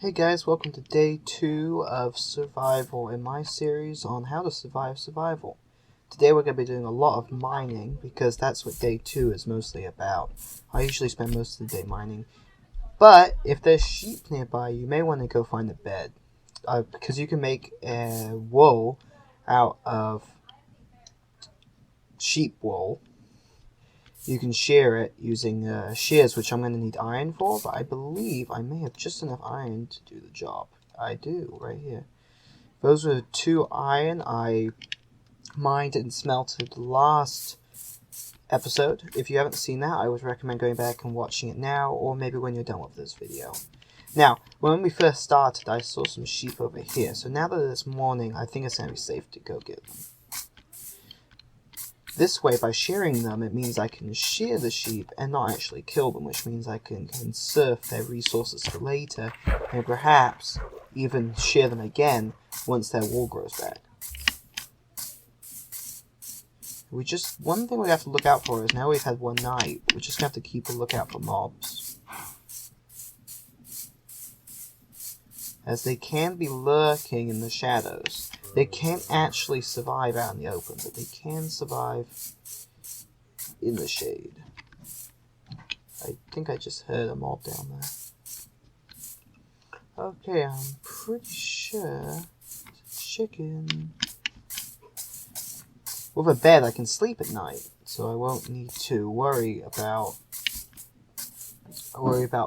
Hey guys, welcome to day 2 of survival in my series on how to survive survival. Today we're going to be doing a lot of mining because that's what day 2 is mostly about. I usually spend most of the day mining. But if there's sheep nearby, you may want to go find a bed. Because you can make wool out of sheep wool. You can shear it using shears, which I'm going to need iron for, but I believe I may have just enough iron to do the job. I do, right here. Those were 2 iron I mined and smelted last episode. If you haven't seen that, I would recommend going back and watching it now, or maybe when you're done with this video. Now, when we first started, I saw some sheep over here, so now that it's morning, I think it's going to be safe to go get them. This way, by shearing them, it means I can shear the sheep and not actually kill them, which means I can conserve their resources for later, and perhaps even shear them again once their wool grows back. One thing we have to look out for is now we've had one night, we just have to keep a lookout for mobs, as they can be lurking in the shadows. They can't actually survive out in the open, but they can survive in the shade. I think I just heard a mob down there. Okay, I'm pretty sure it's a chicken. With a bed, I can sleep at night, so I won't need to worry about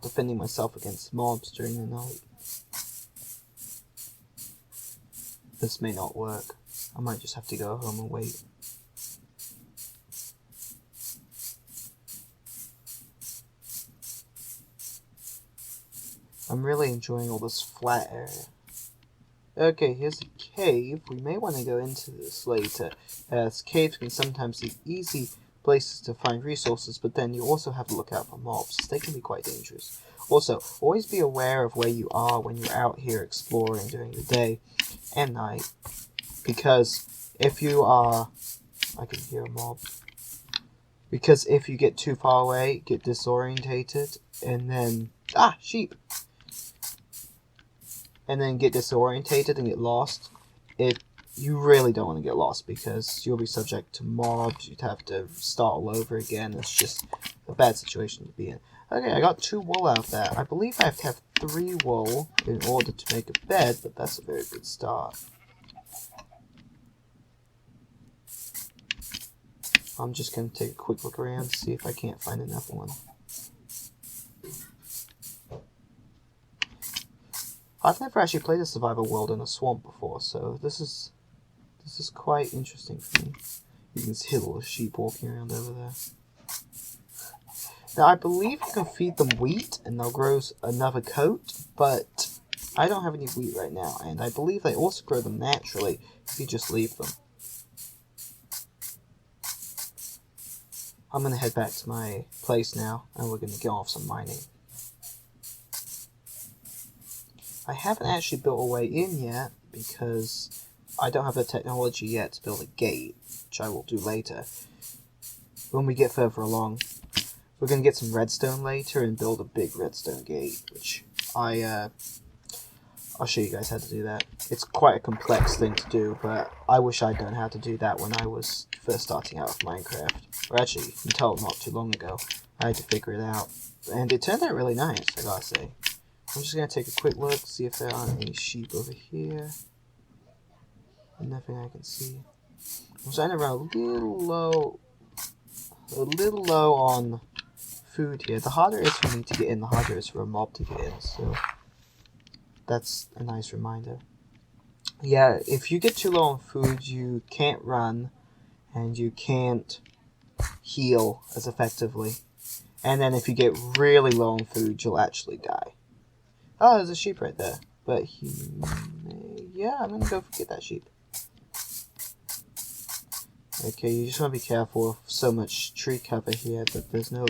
defending myself against mobs during the night. This may not work. I might just have to go home and wait. I'm really enjoying all this flat area. Okay, here's a cave. We may want to go into this later, as caves can sometimes be easy places to find resources, but then you also have to look out for mobs. They can be quite dangerous. Also, always be aware of where you are when you're out here exploring during the day and night, because if you are... I can hear a mob. Because if you get too far away, get disorientated, and then... sheep! And then get disorientated and get lost, you really don't want to get lost, because you'll be subject to mobs. You'd have to start all over again. It's just a bad situation to be in. Okay, I got 2 wool out of that. I believe I have to have 3 wool in order to make a bed, but that's a very good start. I'm just going to take a quick look around, see if I can't find another one. I've never actually played a survival world in a swamp before, so this is quite interesting for me. You can see a little sheep walking around over there. Now, I believe you can feed them wheat, and they'll grow another coat, but I don't have any wheat right now, and I believe they also grow them naturally if you just leave them. I'm going to head back to my place now, and we're going to get off some mining. I haven't actually built a way in yet, because I don't have the technology yet to build a gate, which I will do later, when we get further along. We're going to get some redstone later and build a big redstone gate, which I'll show you guys how to do that. It's quite a complex thing to do, but I wish I'd known how to do that when I was first starting out with Minecraft. Or actually, until not too long ago, I had to figure it out. And it turned out really nice, I gotta say. I'm just going to take a quick look, see if there aren't any sheep over here. Nothing I can see. I'm starting to run a little low on food here. The harder it is for me to get in, the harder it is for a mob to get in, so that's a nice reminder. Yeah, if you get too low on food, you can't run, and you can't heal as effectively. And then if you get really low on food, you'll actually die. Oh, there's a sheep right there. But yeah, I'm gonna go get that sheep. Okay, you just want to be careful of so much tree cover here, but there's no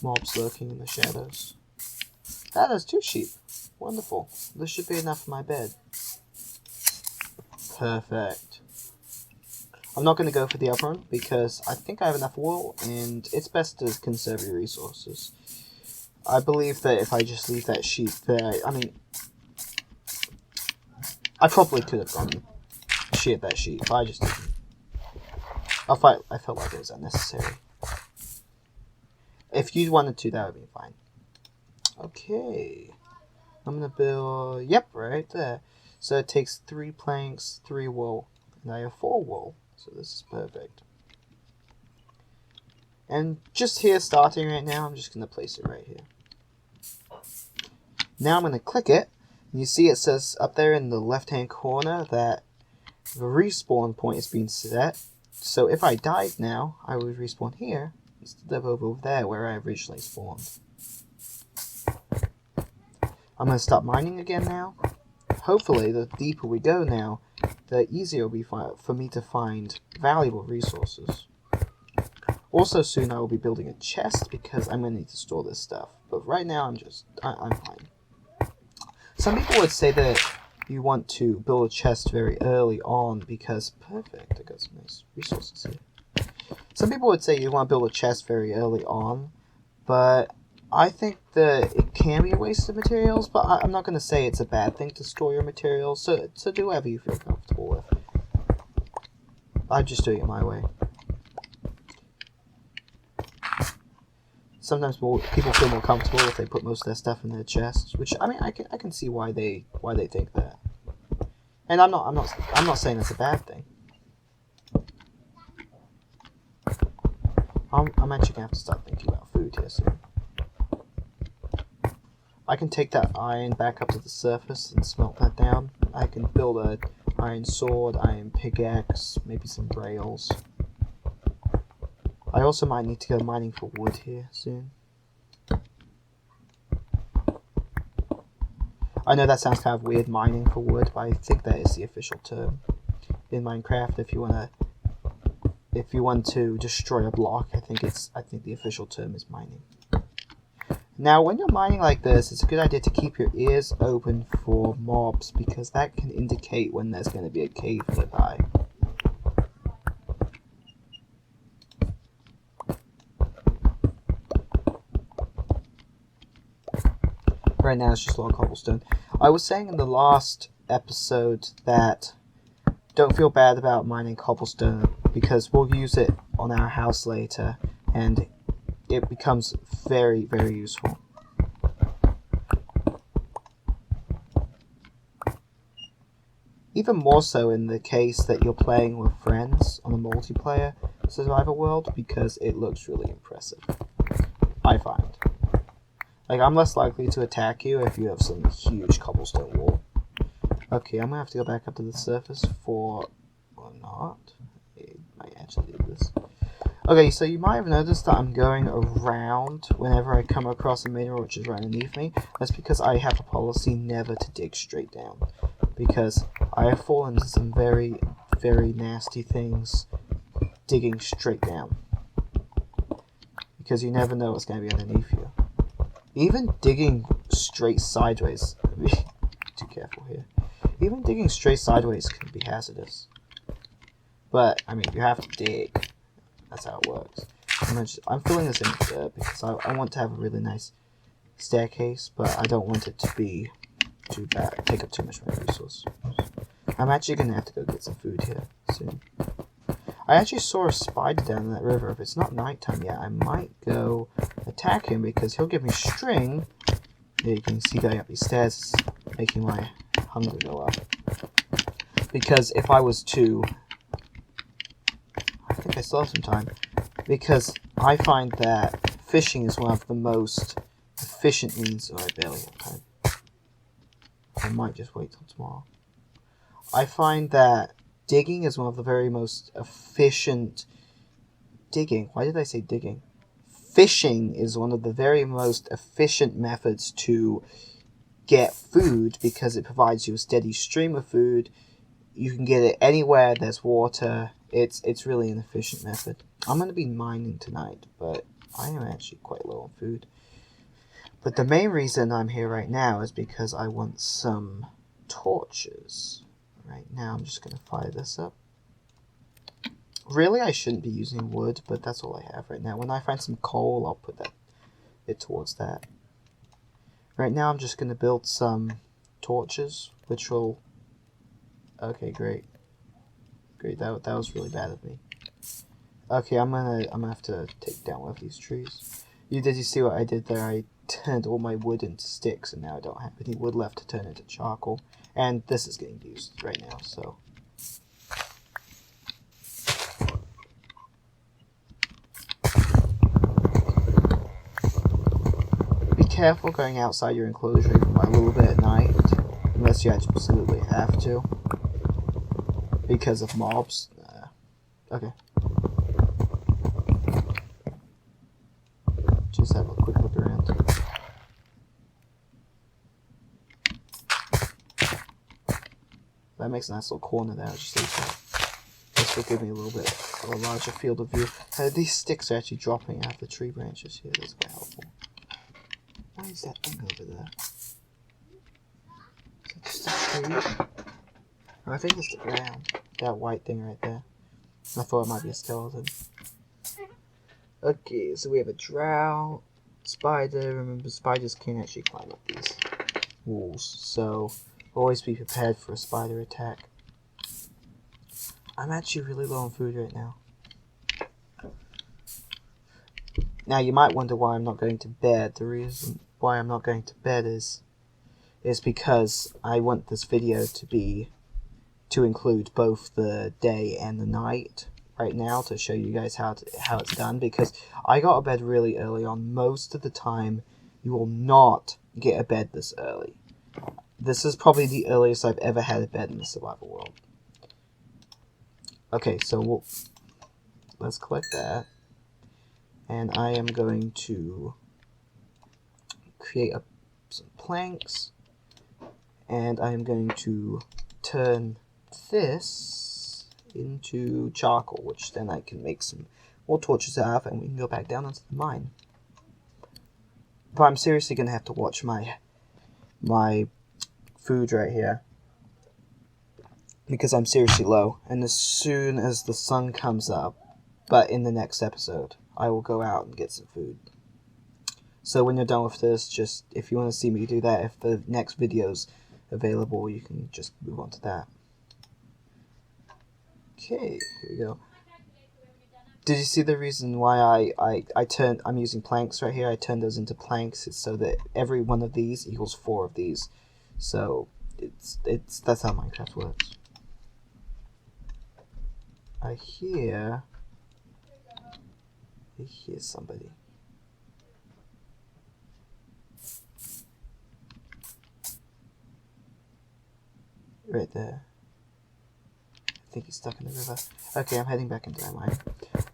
mobs lurking in the shadows. There's 2 sheep. Wonderful. This should be enough for my bed. Perfect. I'm not going to go for the other one, because I think I have enough wool, and it's best to conserve your resources. I believe that if I just leave that sheep there, I probably could have gone sheared that sheep, but I just didn't. I felt like it was unnecessary. If you wanted to, that would be fine. Okay. I'm gonna build... Yep, right there. So it takes 3 planks, 3 wool. And I have 4 wool. So this is perfect. And just here, starting right now, I'm just gonna place it right here. Now I'm gonna click it. And you see it says up there in the left-hand corner that the respawn point is being set. So if I died now, I would respawn here instead of over there where I originally spawned. I'm going to stop mining again now. Hopefully, the deeper we go now, the easier it will be for me to find valuable resources. Also, soon I will be building a chest because I'm going to need to store this stuff. But right now, I'm fine. Some people would say that you want to build a chest very early on because... Perfect, I got some nice resources here. Some people would say you want to build a chest very early on, but I think that it can be a waste of materials, but I'm not going to say it's a bad thing to store your materials, so do whatever you feel comfortable with. I'm just doing it my way. Sometimes people feel more comfortable if they put most of their stuff in their chests, which I mean I can see why they think that. And I'm not saying it's a bad thing. I'm actually gonna have to start thinking about food here soon. I can take that iron back up to the surface and smelt that down. I can build an iron sword, iron pickaxe, maybe some rails. I also might need to go mining for wood here soon. I know that sounds kind of weird, mining for wood, but I think that is the official term in Minecraft. If you want to destroy a block, I think the official term is mining. Now, when you're mining like this, it's a good idea to keep your ears open for mobs because that can indicate when there's going to be a cave nearby. Right now it's just a lot of cobblestone. I was saying in the last episode that don't feel bad about mining cobblestone because we'll use it on our house later and it becomes very, very useful. Even more so in the case that you're playing with friends on a multiplayer survival world because it looks really impressive, I find. Like, I'm less likely to attack you if you have some huge cobblestone wall. Okay, I'm gonna have to go back up to the surface or not. I might actually do this. Okay, so you might have noticed that I'm going around whenever I come across a mineral which is right underneath me. That's because I have a policy never to dig straight down. Because I have fallen into some very, very nasty things digging straight down. Because you never know what's going to be underneath you. Even digging straight sideways, be too careful here. Even digging straight sideways can be hazardous. But, I mean, you have to dig. That's how it works. I'm filling this in with dirt because I want to have a really nice staircase, but I don't want it to be too bad, take up too much of my resource. I'm actually going to have to go get some food here soon. I actually saw a spider down in that river. If it's not nighttime yet, I might go attack him because he'll give me string. There you can see going up these stairs, making my hunger go up. Because if I was to... I think I still have some time. Because I find that fishing is one of the most efficient means... Oh, I barely have time. I might just wait till tomorrow. I find that digging is one of the very most efficient... Digging? Why did I say digging? Fishing is one of the very most efficient methods to get food because it provides you a steady stream of food. You can get it anywhere there's water. It's really an efficient method. I'm going to be mining tonight, but I am actually quite low on food. But the main reason I'm here right now is because I want some torches. Right now I'm just going to fire this up. Really, I shouldn't be using wood, but that's all I have right now. When I find some coal, I'll put it towards that. Right now I'm just going to build some torches, which will Okay, great. Great, that was really bad of me. Okay, I'm gonna have to take down one of these trees. Did you see what I did there? I turned all my wood into sticks, and now I don't have any wood left to turn into charcoal. And this is getting used right now, so... Be careful going outside your enclosure even by a little bit at night, unless you absolutely have to, because of mobs. Okay. Just have a quick look around. That makes a nice little corner there. I'll just leave that. This will give me a little bit of a larger field of view. These sticks are actually dropping out of the tree branches here. That's quite helpful. What is that thing over there? Is that just a tree? I think it's the ground. That white thing right there. I thought it might be a skeleton. Okay, so we have a drow, spider. Remember, spiders can actually climb up these walls, so always be prepared for a spider attack. I'm actually really low on food right now. Now, you might wonder why I'm not going to bed. The reason why I'm not going to bed is because I want this video to include both the day and the night right now, to show you guys how it's done, because I got to bed really early on. Most of the time you will not get a bed this early. This is probably the earliest I've ever had a bed in the survival world. Okay, so let's collect that, and I am going to create some planks, and I am going to turn this into charcoal, which then I can make some more torches out of, and we can go back down into the mine. But I'm seriously going to have to watch my food right here, because I'm seriously low, and as soon as the sun comes up, but in the next episode, I will go out and get some food. So when you're done with this, just, if you want to see me do that, if the next video's available, you can just move on to that. Okay, here we go. Did you see the reason why I'm using planks right here? I turned those into planks. It's so that every one of these equals 4 of these. So that's how Minecraft works. I hear somebody. Right there. I think he's stuck in the river. Okay, I'm heading back into my mine.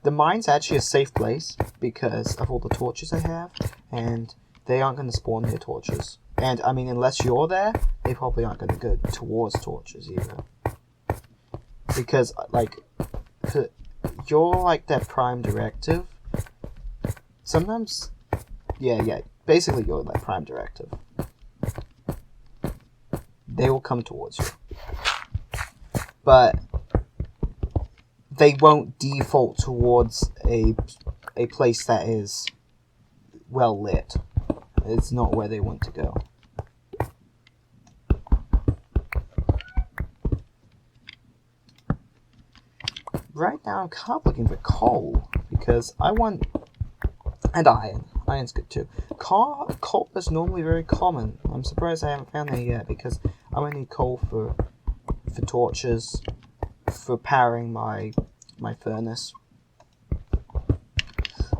The mine's actually a safe place because of all the torches I have, and they aren't going to spawn near torches. And, I mean, unless you're there, they probably aren't going to go towards torches either. Because, like, you're like their prime directive. Sometimes, yeah, basically you're their prime directive. They will come towards you. But they won't default towards a place that is well lit. It's not where they want to go. Right now I'm kind of looking for coal, because I want... and iron. Iron's good too. Coal is normally very common. I'm surprised I haven't found any yet, because I'm going to need coal for torches, for powering my furnace.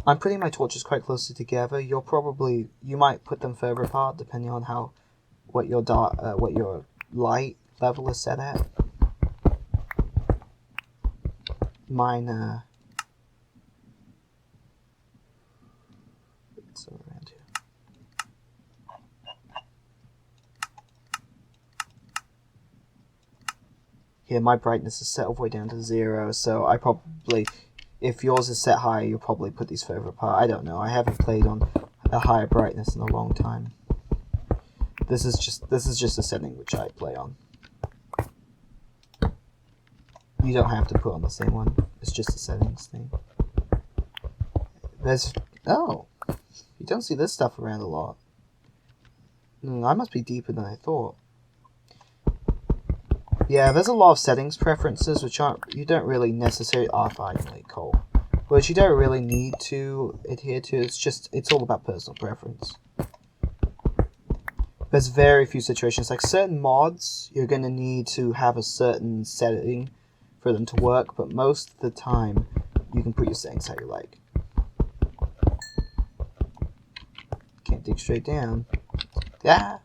I'm putting my torches quite closely together. You might put them further apart depending on what your light level is set at. Mine it's around here. Here, my brightness is set all the way down to 0, so I probably, if yours is set higher, you'll probably put these further apart. I don't know. I haven't played on a higher brightness in a long time. This is just a setting which I play on. You don't have to put on the same one. It's just a settings thing. Oh, you don't see this stuff around a lot. I must be deeper than I thought. Yeah, there's a lot of settings preferences which you don't really necessarily finally coal, which you don't really need to adhere to. It's all about personal preference. There's very few situations, like certain mods, you're going to need to have a certain setting for them to work, but most of the time, you can put your settings how you like. Can't dig straight down. Yeah!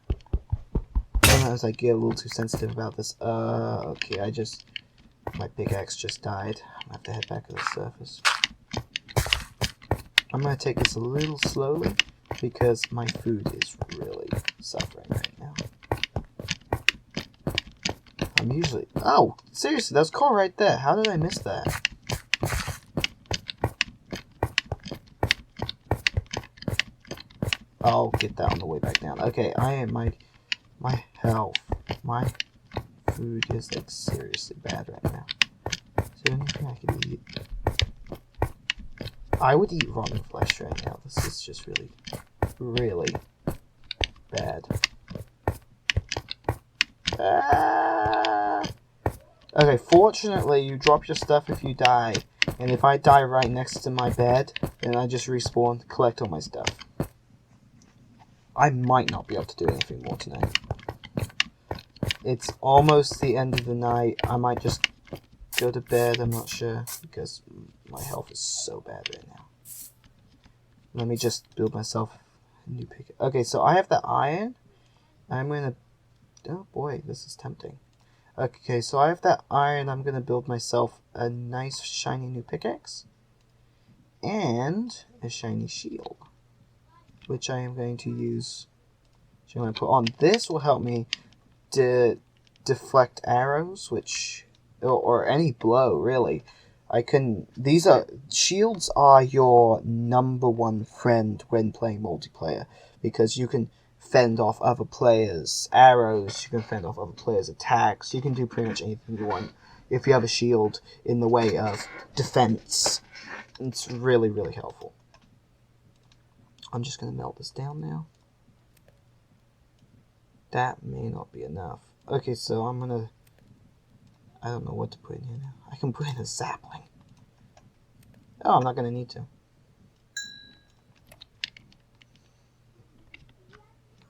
Sometimes I get a little too sensitive about this. Okay, my pickaxe just died. I'm gonna have to head back to the surface. I'm gonna take this a little slowly, because my food is really suffering right now. I'm usually... Oh! Seriously, that's coal right there. How did I miss that? I'll get that on the way back down. Okay, my health, my food is like seriously bad right now. Is there anything I can eat? I would eat rotten flesh right now. This is just really, really bad. Okay, fortunately you drop your stuff if you die, and if I die right next to my bed, then I just respawn, collect all my stuff. I might not be able to do anything more tonight. It's almost the end of the night. I might just go to bed, I'm not sure, because my health is so bad right now. Let me just build myself a new pick. Okay, so I have the iron. I'm gonna... Oh boy, this is tempting. Okay, so I have that iron. I'm gonna build myself a nice shiny new pickaxe. And a shiny shield, which I am going to use. Which I'm going to put on. This will help me deflect arrows, or any blow really. Shields are your #1 friend when playing multiplayer, because you can fend off other players' arrows, you can fend off other players' attacks, you can do pretty much anything you want if you have a shield in the way of defense. It's really, really helpful. I'm just going to melt this down now. That may not be enough. Okay, so I'm going to... I don't know what to put in here now. I can put in a sapling. Oh, I'm not going to need to.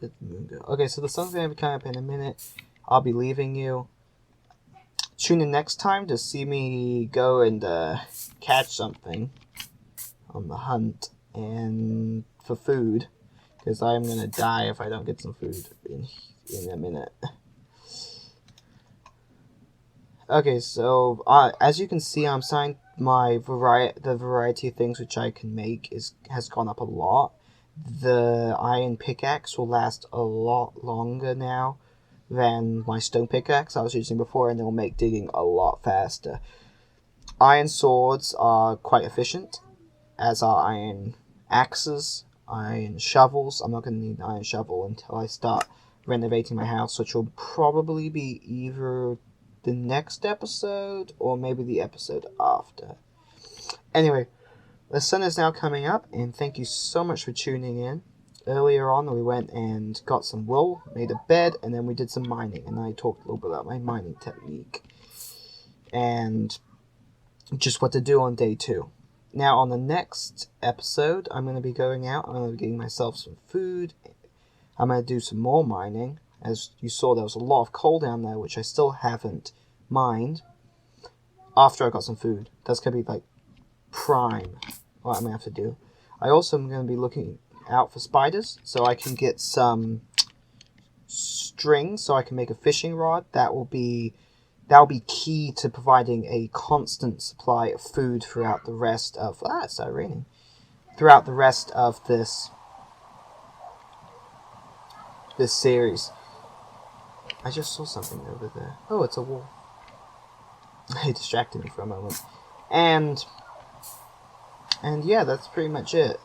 Let the moon go. Okay, so the sun's going to be coming up in a minute. I'll be leaving you. Tune in next time to see me go and catch something on the hunt and for food, because I'm going to die if I don't get some food in a minute. Okay, so as you can see, I'm starting the variety of things which I can make has gone up a lot. The iron pickaxe will last a lot longer now than my stone pickaxe I was using before, and it will make digging a lot faster. Iron swords are quite efficient, as are iron axes, iron shovels. I'm not going to need an iron shovel until I start renovating my house, which will probably be either the next episode or maybe the episode after. Anyway, the sun is now coming up, and thank you so much for tuning in. Earlier on, we went and got some wool, made a bed, and then we did some mining, and I talked a little bit about my mining technique and just what to do on day 2. Now, on the next episode, I'm going to be going out, I'm going to be getting myself some food, I'm going to do some more mining. As you saw, there was a lot of coal down there, which I still haven't mined after I got some food. That's going to be like prime what I'm going to have to do. I also am going to be looking out for spiders, so I can get some string so I can make a fishing rod. That will be key to providing a constant supply of food throughout the rest of... it started raining. Throughout the rest of this series. I just saw something over there. Oh, it's a wall. It distracted me for a moment. And yeah, that's pretty much it.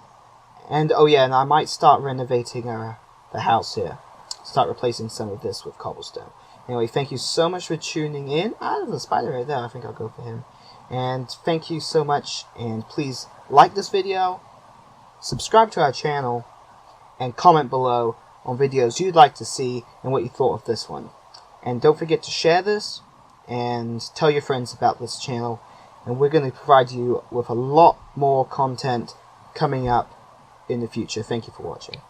And oh yeah, and I might start renovating the house here. Start replacing some of this with cobblestone. Anyway, thank you so much for tuning in. There's a spider right there. I think I'll go for him. And thank you so much. And please like this video, subscribe to our channel, and comment below on videos you'd like to see and what you thought of this one. And don't forget to share this and tell your friends about this channel. And we're going to provide you with a lot more content coming up in the future. Thank you for watching.